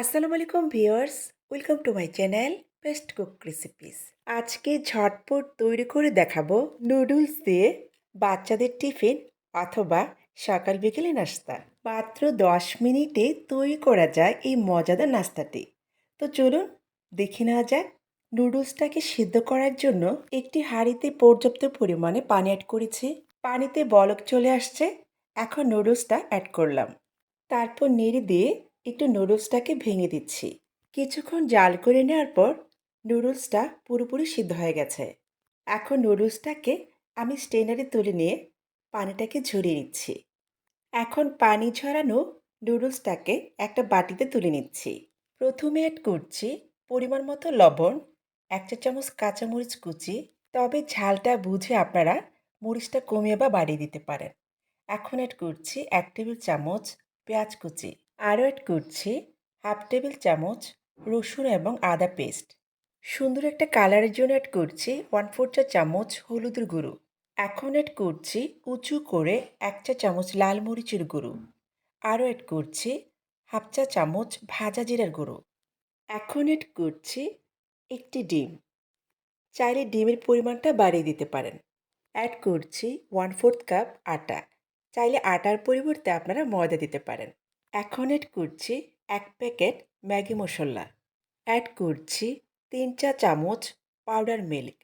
আসসালামু আলাইকুম viewers, welcome to my channel best cook recipes. আজকে ঝটপট তৈরি করে দেখাবো নুডলস দিয়ে বাচ্চাদের টিফিন অথবা সকাল বিকেলে নাস্তা। মাত্র 10 মিনিটে তৈরি করা যায় এই মজাদার নাস্তাটি। তো চলুন দেখে নেওয়া যাক। নুডলসটাকে সিদ্ধ করার জন্য একটি হাঁড়িতে পর্যাপ্ত পরিমাণে পানি অ্যাড করেছি। পানিতে বলক চলে আসছে। এখন নুডলসটা অ্যাড করলাম। তারপর নেড়ে দিয়ে একটু নুডলসটাকে ভেঙে দিচ্ছি। কিছুক্ষণ জাল করে নেওয়ার পর নুডলসটা পুরোপুরি সিদ্ধ হয়ে গেছে। এখন নুডলসটাকে আমি স্ট্রেনারে তুলে নিয়ে পানিটাকে ঝরিয়ে নিচ্ছি। এখন পানি ঝরানো নুডলসটাকে একটা বাটিতে তুলে নিচ্ছি। প্রথমে অ্যাড করছি পরিমাণ মতো লবণ, 1 চা চামচ কাঁচামরিচ কুচি, তবে ঝালটা বুঝে আপনারা মরিচটা কমিয়ে বা বাড়িয়ে দিতে পারেন। এখন অ্যাড করছি 1 টেবিল চামচ পেঁয়াজ কুচি, আরও অ্যাড করছি 1/2 টেবিল চামচ রসুন এবং আদা পেস্ট। সুন্দর একটা কালারের জন্য অ্যাড করছি 1/4 চা চামচ হলুদের গুঁড়ো। এখন অ্যাড করছি উঁচু করে 1 চা চামচ লাল মরিচের গুঁড়ো। আরও অ্যাড করছি 1/2 চা চামচ ভাজা জিরার গুঁড়ো। এখন অ্যাড করছি একটি ডিম। চাইলে ডিমের পরিমাণটা বাড়িয়ে দিতে পারেন। অ্যাড করছি 1/4 কাপ আটা। চাইলে আটার পরিবর্তে আপনারা ময়দা দিতে পারেন। এখন অ্যাড করছি 1 প্যাকেট ম্যাগি মশলা। অ্যাড করছি 3 চা চামচ পাউডার মিল্ক।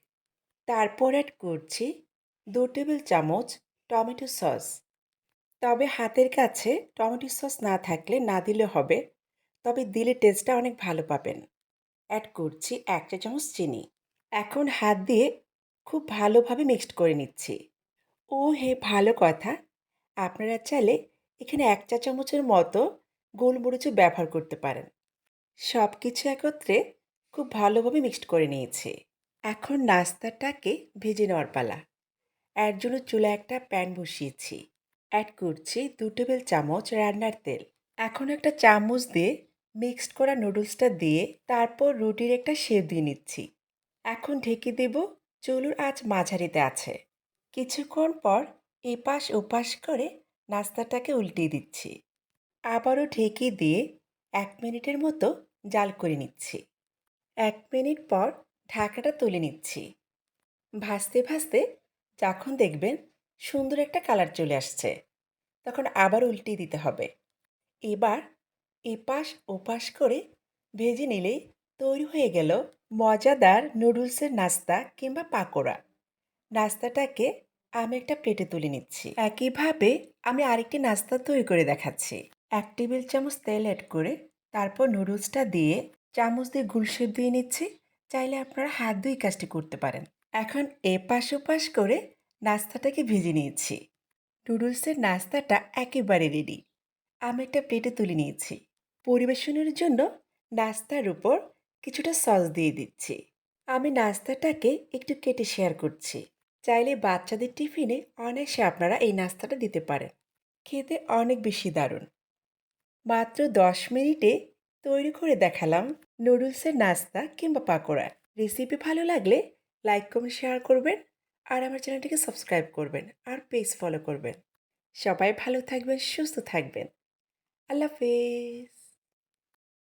তারপর অ্যাড করছি 2 টেবিল চামচ টমেটো সস। তবে হাতের কাছে টমেটো সস না থাকলে না দিলে হবে, তবে দিলে টেস্টটা অনেক ভালো পাবেন। অ্যাড করছি 1 চা চামচ চিনি। এখন হাত দিয়ে খুব ভালোভাবে মিক্সড করে নিচ্ছি। ও হে, ভালো কথা, আপনারা চাইলে এখানে 1 চা চামচের মতো গোলমরিচও ব্যবহার করতে পারেন। সব কিছু একত্রে খুব ভালোভাবে মিক্সড করে নিয়েছি। এখন নাস্তাটাকে ভেজে নেওয়ার পালা। এর জন্য চুলায় একটা প্যান বসিয়েছি। অ্যাড করছি 2 টেবিল চামচ রান্নার তেল। এখন একটা চামচ দিয়ে মিক্সড করা নুডলসটা দিয়ে তারপর রুটির একটা শেপ দিয়ে নিচ্ছি। এখন ঢেকে দেব। চুলোর আঁচ মাঝারিতে আছে। কিছুক্ষণ পর এপাশ ওপাশ করে নাস্তাটাকে উল্টিয়ে দিচ্ছি। আবারও ঢেকে দিয়ে 1 মিনিটের মতো জাল করে নিচ্ছি। 1 মিনিট পর ঢাকাটা তুলে নিচ্ছি। ভাজতে ভাজতে যখন দেখবেন সুন্দর একটা কালার চলে আসছে, তখন আবার উল্টিয়ে দিতে হবে। এবার এপাশ ওপাশ করে ভেজে নিলেই তৈরি হয়ে গেল মজাদার নুডলসের নাস্তা কিংবা পাকোড়া। নাস্তাটাকে আমি একটা প্লেটে তুলে নিচ্ছি। একইভাবে আমি আরেকটি নাস্তা তৈরি করে দেখাচ্ছি। 1 টেবিল চামচ তেল অ্যাড করে তারপর নুডলসটা দিয়ে চামচ দিয়ে গুল শেপ দিয়ে নিচ্ছি। চাইলে আপনারা হাত দিয়ে কাজটি করতে পারেন। এখন এপাশ ওপাশ করে নাস্তাটাকে ভেজে নিয়েছি। নুডলসের নাস্তাটা একেবারে রেডি। আমি একটা প্লেটে তুলে নিয়েছি। পরিবেশনের জন্য নাস্তার উপর কিছুটা সস দিয়ে দিচ্ছি। আমি নাস্তাটাকে একটু কেটে শেয়ার করছি। চাইলে বাচ্চাদের টিফিনে অনায়াসে আপনারা এই নাস্তাটা দিতে পারেন। খেতে অনেক বেশি দারুণ। মাত্র 10 মিনিটে তৈরি করে দেখালাম নুডলসের নাস্তা কিংবা পাকোড়া। রেসিপি ভালো লাগলে লাইক কমেন্ট শেয়ার করবেন, আর আমার চ্যানেলটিকে সাবস্ক্রাইব করবেন, আর পেজ ফলো করবেন। সবাই ভালো থাকবেন, সুস্থ থাকবেন। আল্লাহ হাফেজ।